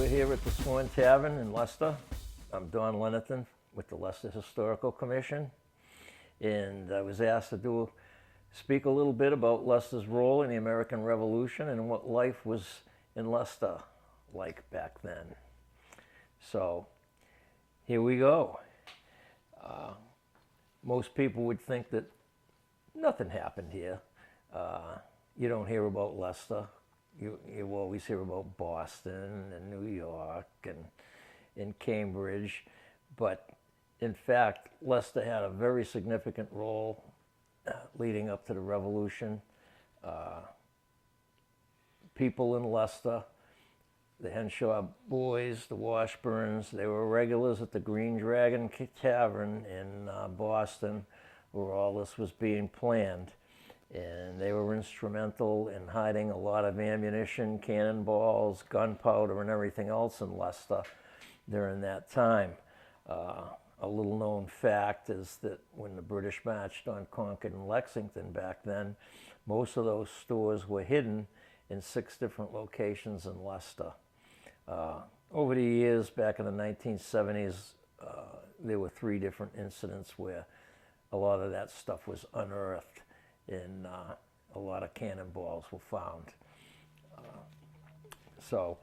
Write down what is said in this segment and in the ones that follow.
We're here at the Swan Tavern in Leicester. I'm Don Lennerton with the Leicester Historical Commission, and I was asked to speak a little bit about Leicester's role in the American Revolution and what life was in Leicester like back then. So here we go. Most people would think that nothing happened here. You don't hear about Leicester. You always hear about Boston and New York and Cambridge, but in fact, Leicester had a very significant role leading up to the Revolution. People in Leicester, the Henshaw boys, the Washburns, they were regulars at the Green Dragon Tavern in Boston, where all this was being planned. And they were instrumental in hiding a lot of ammunition, cannonballs, gunpowder, and everything else in Leicester during that time. A little known fact is that when the British marched on Concord and Lexington back then, most of those stores were hidden in 6 different locations in Leicester. Over the years, back in the 1970s, there were 3 different incidents where a lot of that stuff was unearthed, and a lot of cannonballs were found. So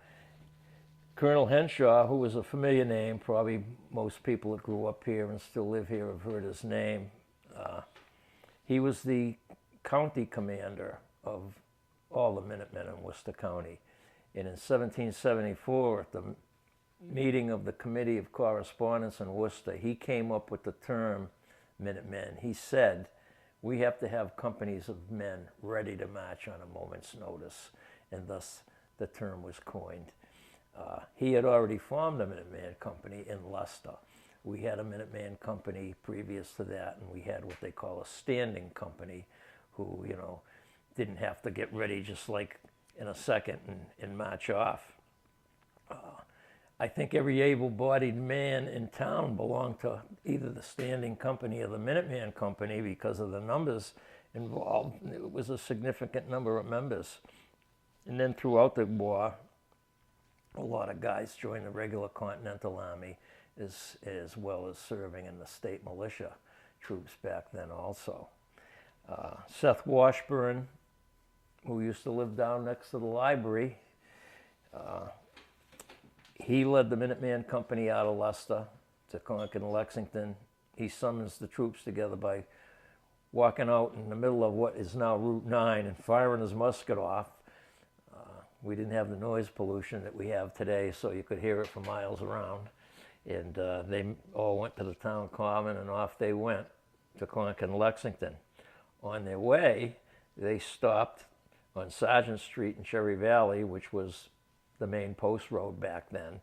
Colonel Henshaw, who was a familiar name, probably most people that grew up here and still live here have heard his name. He was the county commander of all the Minutemen in Worcester County. And in 1774, at the meeting of the Committee of Correspondence in Worcester, he came up with the term Minutemen. He said, "We have to have companies of men ready to march on a moment's notice," and thus the term was coined. He had already formed a Minuteman Company in Leicester. We had a Minuteman Company previous to that, and we had what they call a standing company, who, didn't have to get ready just like in a second and march off. I think every able-bodied man in town belonged to either the Standing Company or the Minuteman Company because of the numbers involved. It was a significant number of members. And then throughout the war, a lot of guys joined the regular Continental Army as well as serving in the state militia troops back then also. Seth Washburn, who used to live down next to the library, he led the Minuteman Company out of Leicester to Concord and Lexington. He summons the troops together by walking out in the middle of what is now Route 9 and firing his musket off. We didn't have the noise pollution that we have today, so you could hear it for miles around. And they all went to the town common, and off they went to Concord and Lexington. On their way, they stopped on Sergeant Street in Cherry Valley, which was the main post road back then,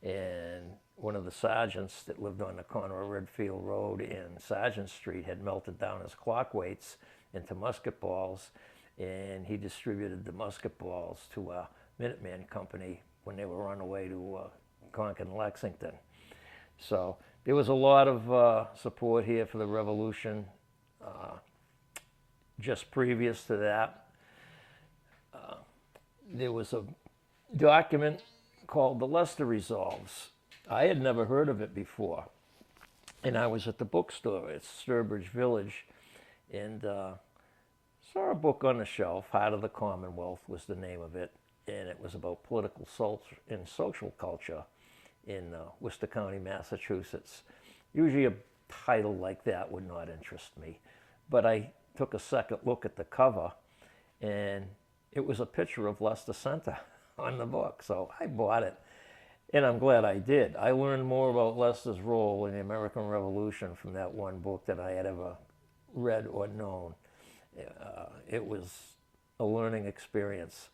and one of the sergeants that lived on the corner of Redfield Road and Sergeant Street had melted down his clock weights into musket balls, and he distributed the musket balls to a Minuteman Company when they were on the way to Concord and Lexington. So there was a lot of support here for the Revolution. Just previous to that, there was a document called the Leicester Resolves. I had never heard of it before, and I was at the bookstore at Sturbridge Village and saw a book on the shelf. Heart of the Commonwealth was the name of it, and it was about political and social culture in Worcester County, Massachusetts. Usually a title like that would not interest me, but I took a second look at the cover, and it was a picture of Leicester Center on the book, so I bought it, and I'm glad I did. I learned more about Leicester's role in the American Revolution from that one book than I had ever read or known. It was a learning experience.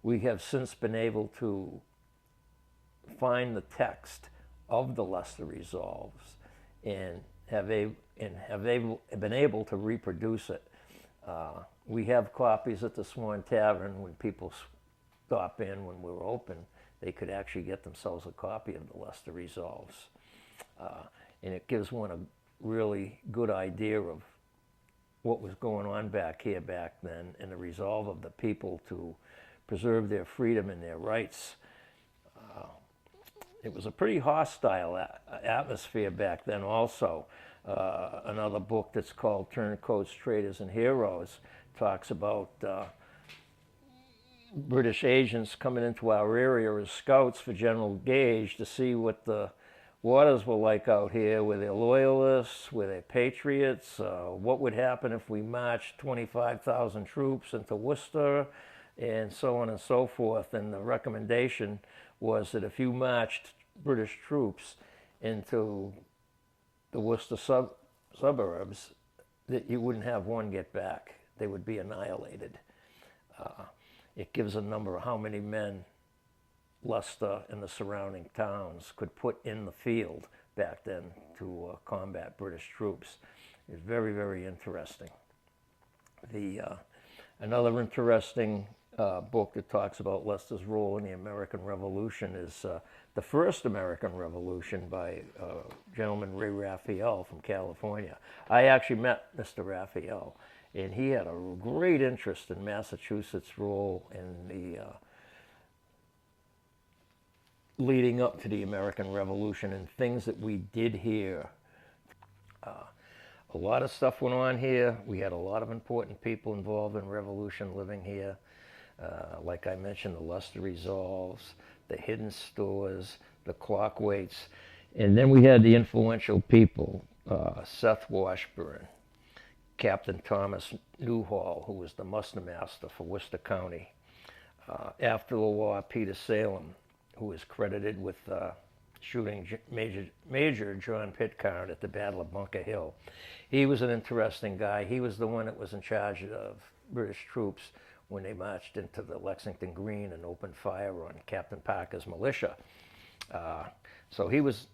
We have since been able to find the text of the Leicester Resolves and have been able to reproduce it. We have copies at the Swan Tavern. When people stop in when we're open, they could actually get themselves a copy of the Leicester Resolves. And it gives one a really good idea of what was going on back here back then and the resolve of the people to preserve their freedom and their rights. It was a pretty hostile atmosphere back then also. Another book that's called Turncoats, Traitors, and Heroes talks about British agents coming into our area as scouts for General Gage to see what the waters were like out here. Were they loyalists? Were they patriots? What would happen if we marched 25,000 troops into Worcester? And so on and so forth. And the recommendation was that if you marched British troops into the Worcester suburbs, that you wouldn't have one get back. They would be annihilated. It gives a number of how many men Leicester and the surrounding towns could put in the field back then to combat British troops. It's very, very interesting. Another interesting book that talks about Leicester's role in the American Revolution is The First American Revolution by gentleman Ray Raphael from California. I actually met Mr. Raphael, and he had a great interest in Massachusetts' role in the leading up to the American Revolution and things that we did here. A lot of stuff went on here. We had a lot of important people involved in Revolution living here. Like I mentioned, the Leicester Resolves, the Hidden Stores, the Clockwaits, and then we had the influential people, Seth Washburn, Captain Thomas Newhall, who was the muster master for Worcester County. After the war, Peter Salem, who was credited with shooting Major John Pitcairn at the Battle of Bunker Hill. He was an interesting guy. He was the one that was in charge of British troops when they marched into the Lexington Green and opened fire on Captain Parker's militia. So he was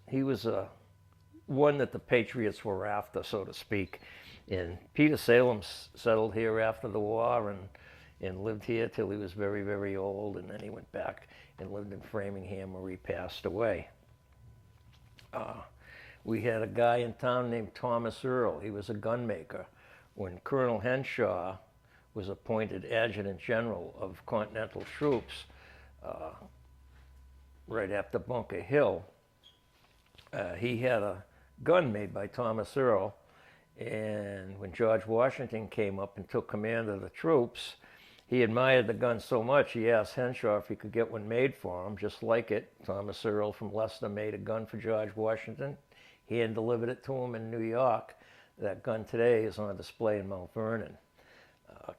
one that the Patriots were after, so to speak. And Peter Salem settled here after the war and lived here till he was very, very old, and then he went back and lived in Framingham where he passed away. We had a guy in town named Thomas Earl. He was a gun maker. When Colonel Henshaw was appointed Adjutant General of Continental Troops right after Bunker Hill, he had a gun made by Thomas Earl, and when George Washington came up and took command of the troops, he admired the gun so much he asked Henshaw if he could get one made for him, just like it. Thomas Earl from Leicester made a gun for George Washington. He had delivered it to him in New York. That gun today is on display in Mount Vernon.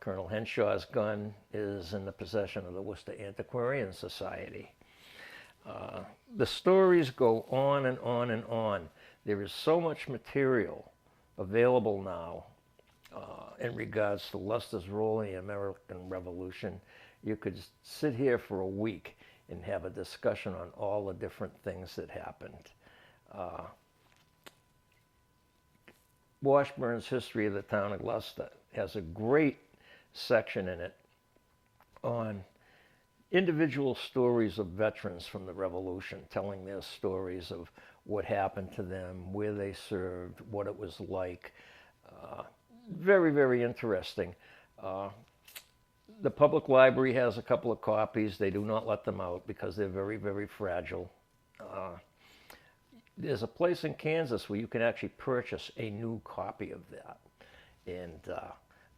Colonel Henshaw's gun is in the possession of the Worcester Antiquarian Society. The stories go on and on and on. There is so much material available now in regards to Leicester's role in the American Revolution. You could sit here for a week and have a discussion on all the different things that happened. Washburn's History of the Town of Leicester has a great section in it on individual stories of veterans from the Revolution, telling their stories of what happened to them, where they served, what it was like. Very, very interesting. The public library has a couple of copies. They do not let them out because they're very, very fragile. There's a place in Kansas where you can actually purchase a new copy of that.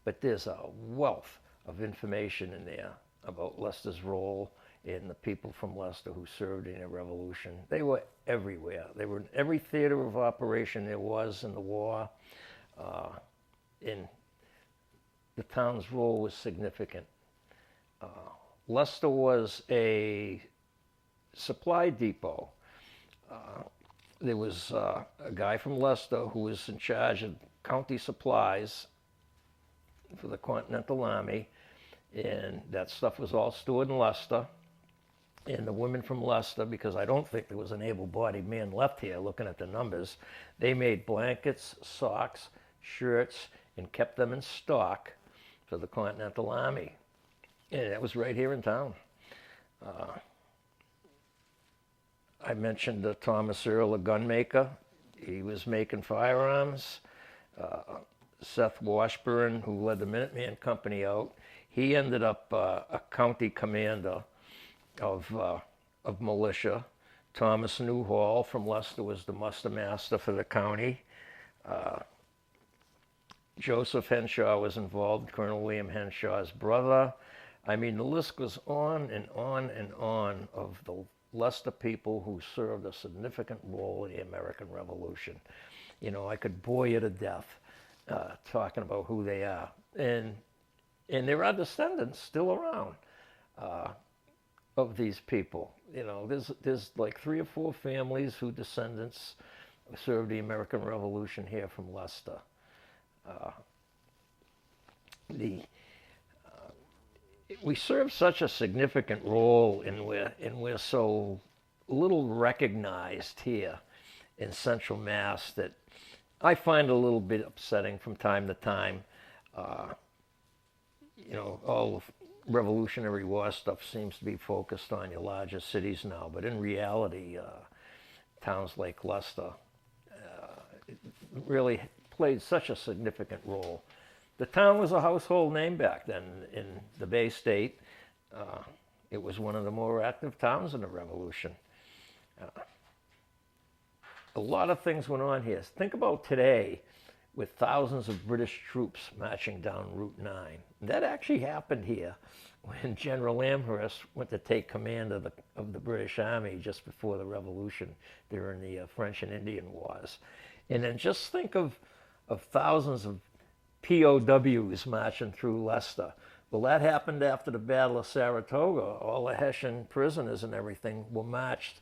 But there's a wealth of information in there about Leicester's role and the people from Leicester who served in the Revolution. They were everywhere. They were in every theater of operation there was in the war. And the town's role was significant. Leicester was a supply depot. There was a guy from Leicester who was in charge of county supplies for the Continental Army, and that stuff was all stored in Leicester. And the women from Leicester, because I don't think there was an able-bodied man left here looking at the numbers, they made blankets, socks, shirts, and kept them in stock for the Continental Army. And that was right here in town. I mentioned Thomas Earl, a gun maker. He was making firearms. Seth Washburn, who led the Minuteman Company out, he ended up a county commander of militia. Thomas Newhall from Leicester was the muster master for the county. Joseph Henshaw was involved, Colonel William Henshaw's brother. I mean, the list goes on and on and on of the Leicester people who served a significant role in the American Revolution. You know, I could bore you to death talking about who they are. And there are descendants still around of these people. You know, there's like 3 or 4 families whose descendants served the American Revolution here from Leicester. We serve such a significant role, and we're so little recognized here in Central Mass that I find a little bit upsetting from time to time. You know, all the Revolutionary War stuff seems to be focused on your larger cities now, but in reality, towns like Leicester really played such a significant role. The town was a household name back then in the Bay State. It was one of the more active towns in the Revolution. A lot of things went on here. Think about today with thousands of British troops marching down Route 9. That actually happened here when General Amherst went to take command of the British Army just before the Revolution during the French and Indian Wars. And then just think of thousands of POWs marching through Leicester. Well, that happened after the Battle of Saratoga. All the Hessian prisoners and everything were marched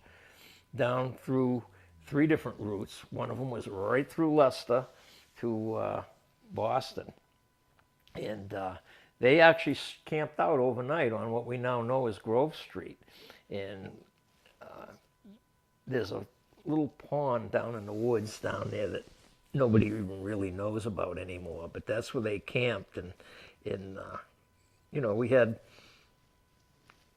down through 3 different routes. One of them was right through Leicester to Boston. And they actually camped out overnight on what we now know as Grove Street. And there's a little pond down in the woods down there that nobody even really knows about anymore, but that's where they camped. And you know, we had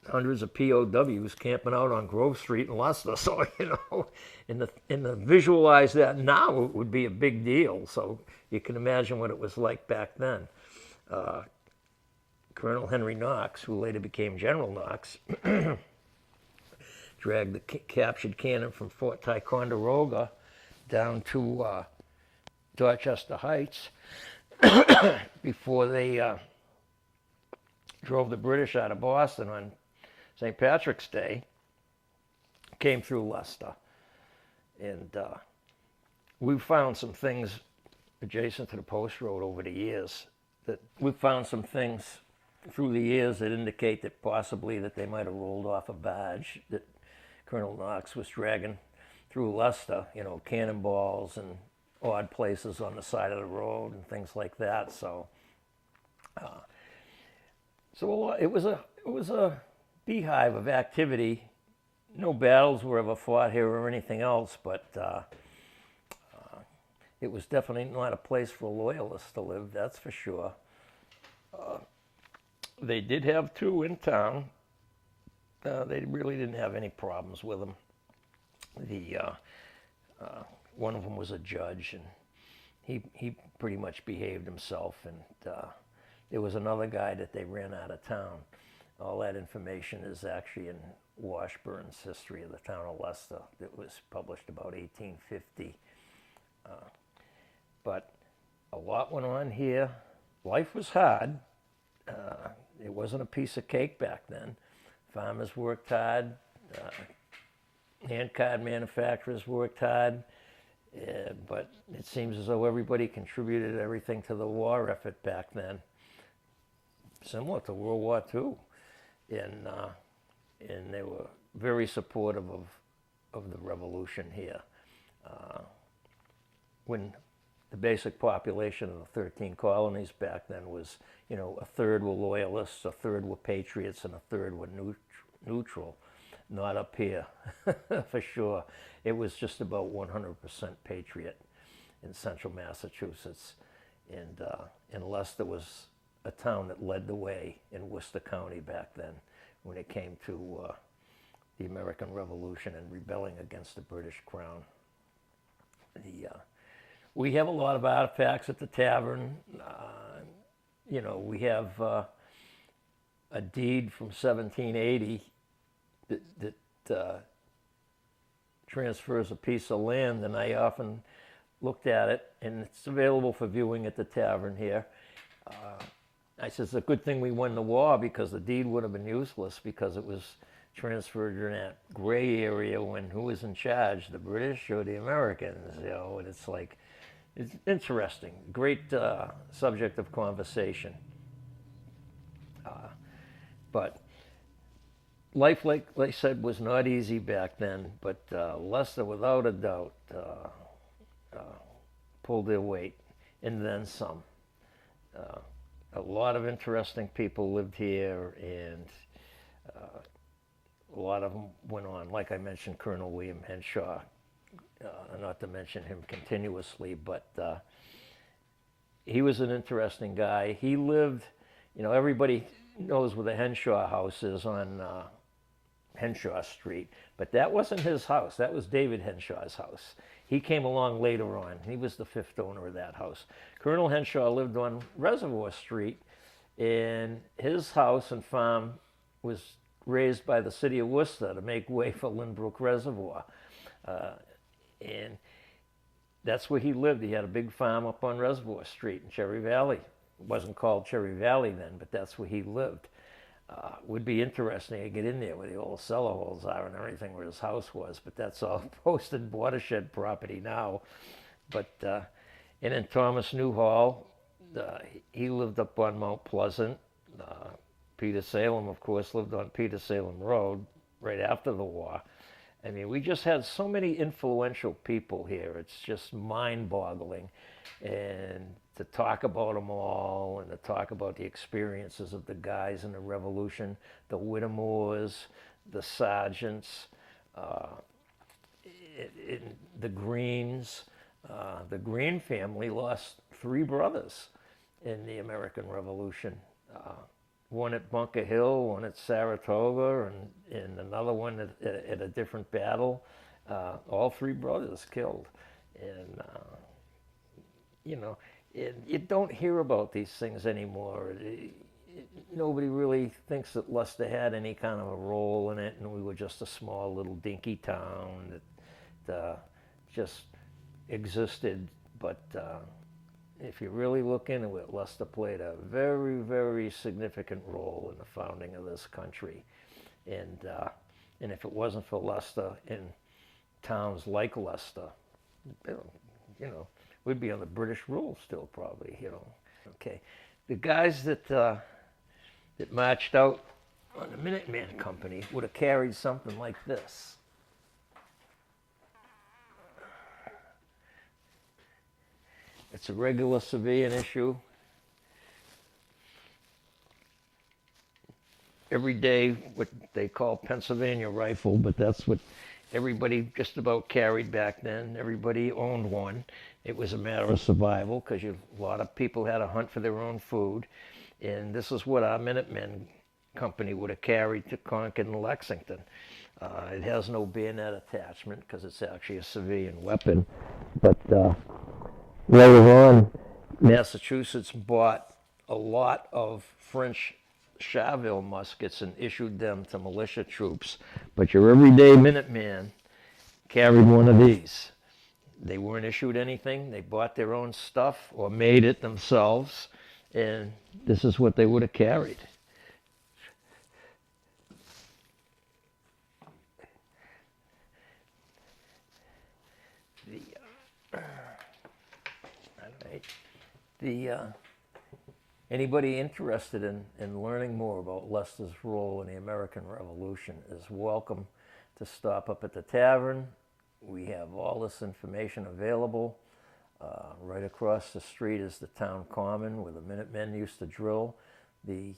hundreds of POWs camping out on Grove Street in Leicester. So, you know, and to visualize that now, it would be a big deal. So you can imagine what it was like back then. Colonel Henry Knox, who later became General Knox, dragged the captured cannon from Fort Ticonderoga down to Dorchester Heights before they drove the British out of Boston on St. Patrick's Day, came through Leicester. And we've found some things adjacent to the post road over the years we've found some things through the years that indicate that possibly that they might have rolled off a barge that Colonel Knox was dragging through Leicester, you know, cannonballs and odd places on the side of the road and things like that. So, it was a beehive of activity. No battles were ever fought here or anything else, but it was definitely not a place for loyalists to live, that's for sure. They did have 2 in town. They really didn't have any problems with them. One of them was a judge, and he pretty much behaved himself. And there was another guy that they ran out of town. All that information is actually in Washburn's History of the Town of Leicester that was published about 1850. But a lot went on here. Life was hard. It wasn't a piece of cake back then. Farmers worked hard. Handcard manufacturers worked hard. But it seems as though everybody contributed everything to the war effort back then, similar to World War II. And they were very supportive of the revolution here. When the basic population of the 13 colonies back then was, you know, a third were loyalists, a third were patriots, and a third were neutral. Not up here, for sure. It was just about 100% patriot in central Massachusetts. And Leicester was a town that led the way in Worcester County back then when it came to the American Revolution and rebelling against the British Crown. We have a lot of artifacts at the tavern. You know, we have a deed from 1780 that transfers a piece of land, and I often looked at it, and it's available for viewing at the tavern here. I said, it's a good thing we won the war, because the deed would have been useless, because it was transferred in that gray area when who was in charge, the British or the Americans, you know, and it's like, it's interesting. Great subject of conversation. But life, like I said, was not easy back then, but Leicester, without a doubt, pulled their weight, and then some. A lot of interesting people lived here, and a lot of them went on. Like I mentioned, Colonel William Henshaw, not to mention him continuously, but he was an interesting guy. He lived, you know, everybody knows where the Henshaw house is on Henshaw Street, but that wasn't his house. That was David Henshaw's house. He came along later on. He was the fifth owner of that house. Colonel Henshaw lived on Reservoir Street, and his house and farm was raised by the city of Worcester to make way for Lynbrook Reservoir. And that's where he lived. He had a big farm up on Reservoir Street in Cherry Valley. It wasn't called Cherry Valley then, but that's where he lived. Would be interesting to get in there where the old cellar holes are and everything, where his house was, but that's all posted watershed property now. But and then Thomas Newhall, he lived up on Mount Pleasant. Peter Salem, of course, lived on Peter Salem Road right after the war. I mean, we just had so many influential people here. It's just mind-boggling. And to talk about them all, and to talk about the experiences of the guys in the Revolution, the Whittemores, the Sargents, the Greens. The Green family lost 3 brothers in the American Revolution. One at Bunker Hill, one at Saratoga, and another one at a different battle. All 3 brothers killed. And, you know, you don't hear about these things anymore. Nobody really thinks that Leicester had any kind of a role in it, and we were just a small little dinky town that just existed. But if you really look into it, Leicester played a very, very significant role in the founding of this country. And if it wasn't for Leicester and towns like Leicester, you know, we'd be under British rule still, probably, you know. Okay, the guys that marched out on the Minuteman Company would have carried something like this. It's a regular civilian issue. Every day, what they call Pennsylvania rifle, but that's what everybody just about carried back then. Everybody owned one. It was a matter of survival, because a lot of people had to hunt for their own food. And this is what our Minutemen Company would have carried to Concord and Lexington. It has no bayonet attachment, because it's actually a civilian weapon. But later on, Massachusetts bought a lot of French Charville muskets and issued them to militia troops. But your everyday Minuteman carried one of these. They weren't issued anything. They bought their own stuff or made it themselves, and this is what they would have carried. Anybody interested in learning more about Leicester's role in the American Revolution is welcome to stop up at the tavern. We have all this information available. Right across the street is the town common where the Minutemen used to drill. The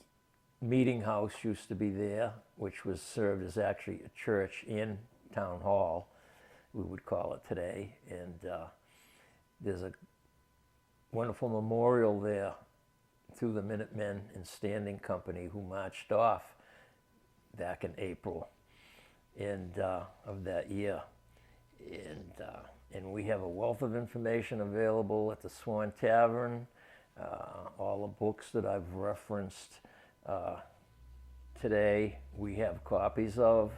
meeting house used to be there, which was served as actually a church and town hall, we would call it today. And there's a wonderful memorial there to the Minutemen and Standing Company who marched off back in April of that year. And we have a wealth of information available at the Swan Tavern. All the books that I've referenced today we have copies of.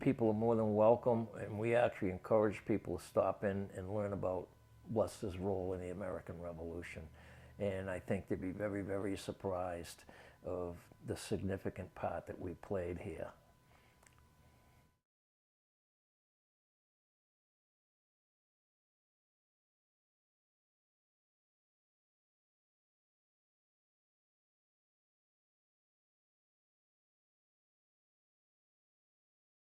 People are more than welcome, and we actually encourage people to stop in and learn about Leicester's role in the American Revolution. And I think they'd be very, very surprised of the significant part that we played here.